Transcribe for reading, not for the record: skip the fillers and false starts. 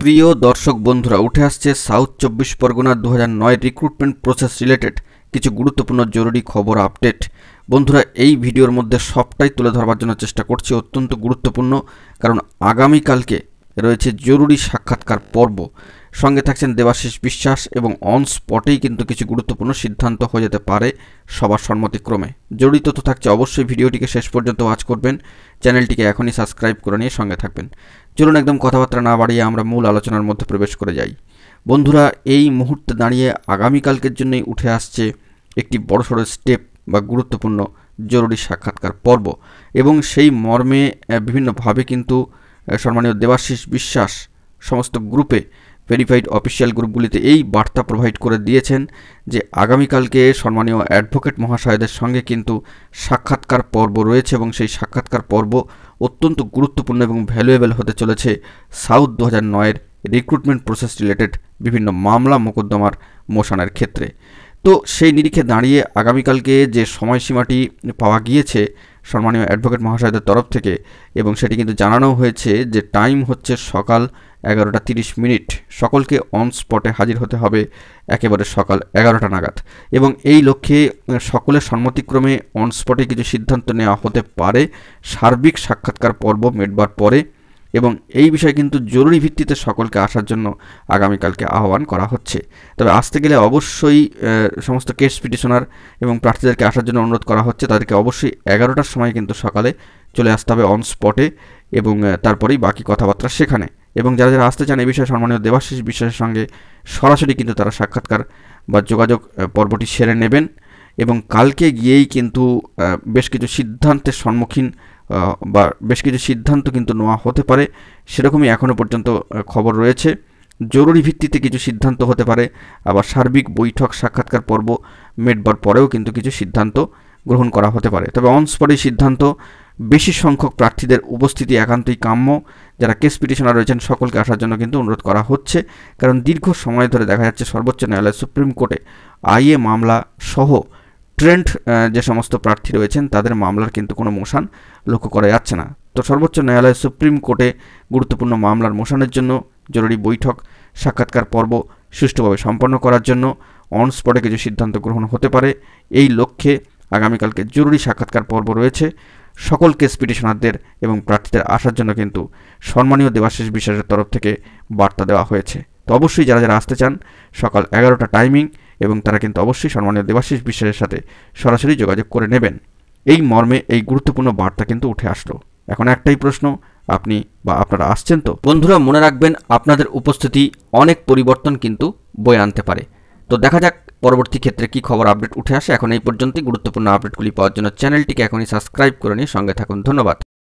প্রিয় দর্শক বন্ধুরা, উঠে আসছে south 24 Pargana 2009 recruitment process related কিছু গুরুত্বপূর্ণ জরুরি খবর আপডেট। বন্ধুরা, এই ভিডিওর মধ্যে সবটাই তুলে ধরবার জন্য চেষ্টা করছি, অত্যন্ত গুরুত্বপূর্ণ, কারণ আগামীকালকে রয়েছে জরুরি সাক্ষাৎকার পর্ব। সঙ্গে থাকছেন দেবাশিস বিশ্বাস এবং অন স্পটেই কিন্তু কিছু গুরুত্বপূর্ণ সিদ্ধান্ত হয়ে যেতে পারে সবার সম্মতিক্রমে। জরুরি তথ্য থাকছে, অবশ্যই ভিডিওটিকে শেষ পর্যন্ত ওয়াচ করবেন, চ্যানেলটিকে এখনই সাবস্ক্রাইব করে নিয়ে সঙ্গে থাকবেন। চলুন একদম কথাবার্তা না বাড়িয়ে আমরা মূল আলোচনার মধ্যে প্রবেশ করে যাই। বন্ধুরা, এই মুহূর্তে দাঁড়িয়ে আগামীকালকের জন্যই উঠে আসছে একটি বড়সড় স্টেপ বা গুরুত্বপূর্ণ জরুরি সাক্ষাৎকার পর্ব, এবং সেই মর্মে বিভিন্নভাবে কিন্তু সম্মানীয় দেবাশিস বিশ্বাস সমস্ত গ্রুপে, ভেরিফাইড অফিসিয়াল গ্রুপগুলিতে এই বার্তা প্রোভাইড করে দিয়েছেন যে আগামীকালকে সম্মানীয় অ্যাডভোকেট মহাশয়দের সঙ্গে কিন্তু সাক্ষাৎকার পর্ব রয়েছে, এবং সেই সাক্ষাৎকার পর্ব অত্যন্ত গুরুত্বপূর্ণ এবং ভ্যালুয়েবল হতে চলেছে সাউথ 2009 রিক্রুটমেন্ট প্রসেস রিলেটেড বিভিন্ন মামলা মোকদ্দমার মোশনের ক্ষেত্রে। তো সেই নিরিখে দাঁড়িয়ে আগামীকালকে যে সময়সীমাটি পাওয়া গিয়েছে সম্মানীয় অ্যাডভোকেট মহাশয়দের তরফ থেকে, এবং সেটি কিন্তু জানানো হয়েছে যে টাইম হচ্ছে সকাল 11টা 30 মিনিট। সকলকে অন স্পটে হাজির হতে হবে একেবারে সকাল 11টা নাগাদ, এবং এই লক্ষ্যে সকলের সম্মতিক্রমে অন স্পটে কিছু সিদ্ধান্ত নেওয়া হতে পারে সার্বিক সাক্ষাৎকার পর্ব মেটবার পরে, এবং এই বিষয়ে কিন্তু জরুরি ভিত্তিতে সকলকে আসার জন্য আগামীকালকে আহ্বান করা হচ্ছে। তবে আসতে গেলে অবশ্যই সমস্ত কেস পিটিশনার এবং প্রার্থীদেরকে আসার জন্য অনুরোধ করা হচ্ছে, তাদেরকে অবশ্যই 11টার সময় কিন্তু সকালে চলে আসতে হবে অন স্পটে, এবং তারপরেই বাকি কথাবার্তা সেখানে। এবং যারা যারা আসতে চান এই বিষয়ে সম্মানীয় দেবাশিস বিশ্বাসের সঙ্গে সরাসরি কিন্তু তারা সাক্ষাৎকার বা যোগাযোগ পর্বটি সেরে নেবেন, এবং কালকে গিয়েই কিন্তু বেশ কিছু সিদ্ধান্তের সম্মুখীন বা বেশ কিছু সিদ্ধান্ত কিন্তু নেওয়া হতে পারে, সেরকমই এখনও পর্যন্ত খবর রয়েছে। জরুরি ভিত্তিতে কিছু সিদ্ধান্ত হতে পারে, আবার সার্বিক বৈঠক সাক্ষাৎকার পর্ব মেটবার পরেও কিন্তু কিছু সিদ্ধান্ত গ্রহণ করা হতে পারে। তবে অন স্পটেই সিদ্ধান্ত, বেশি সংখ্যক প্রার্থীদের উপস্থিতি একান্তই কাম্য। যারা কেস পিটিশনার রয়েছেন সকলকে আসার জন্য কিন্তু অনুরোধ করা হচ্ছে, কারণ দীর্ঘ সময় ধরে দেখা যাচ্ছে সর্বোচ্চ ন্যায়ালয়, সুপ্রিম কোর্টে আইএ মামলা সহ ট্রেন্ড যে সমস্ত প্রার্থী রয়েছেন তাদের মামলার কিন্তু কোনো মোশন লক্ষ্য করা যাচ্ছে না। তো সর্বোচ্চ ন্যায়ালয় সুপ্রিম কোর্টে গুরুত্বপূর্ণ মামলার মোশনের জন্য জরুরি বৈঠক সাক্ষাৎকার পর্ব সুষ্ঠুভাবে সম্পন্ন করার জন্য অন স্পটে কিছু সিদ্ধান্ত গ্রহণ হতে পারে। এই লক্ষ্যে আগামীকালকে জরুরি সাক্ষাৎকার পর্ব রয়েছে। সকল কেস পিটিশনারদের এবং প্রার্থীদের আসার জন্য কিন্তু সম্মানীয় দেবাশিস বিশ্বাসের তরফ থেকে বার্তা দেওয়া হয়েছে। তো অবশ্যই যারা যারা আসতে চান সকাল 11টা টাইমিং, এবং তারা কিন্তু অবশ্যই সম্মানীয় দেবাশিস বিশ্বাসের সাথে সরাসরি যোগাযোগ করে নেবেন। এই মর্মে এই গুরুত্বপূর্ণ বার্তা কিন্তু উঠে আসলো। এখন একটাই প্রশ্ন, আপনি বা আপনারা আসছেন তো? বন্ধুরা, মনে রাখবেন আপনাদের উপস্থিতি অনেক পরিবর্তন কিন্তু বয়ে আনতে পারে। তো দেখা যাক পরবর্তী ক্ষেত্রে কি খবর আপডেট উঠে আসে। এখন এই পর্যন্তই। গুরুত্বপূর্ণ আপডেটগুলি পাওয়ার জন্য চ্যানেলটিকে এখনই সাবস্ক্রাইব করে নিয়ে সঙ্গে থাকুন। ধন্যবাদ।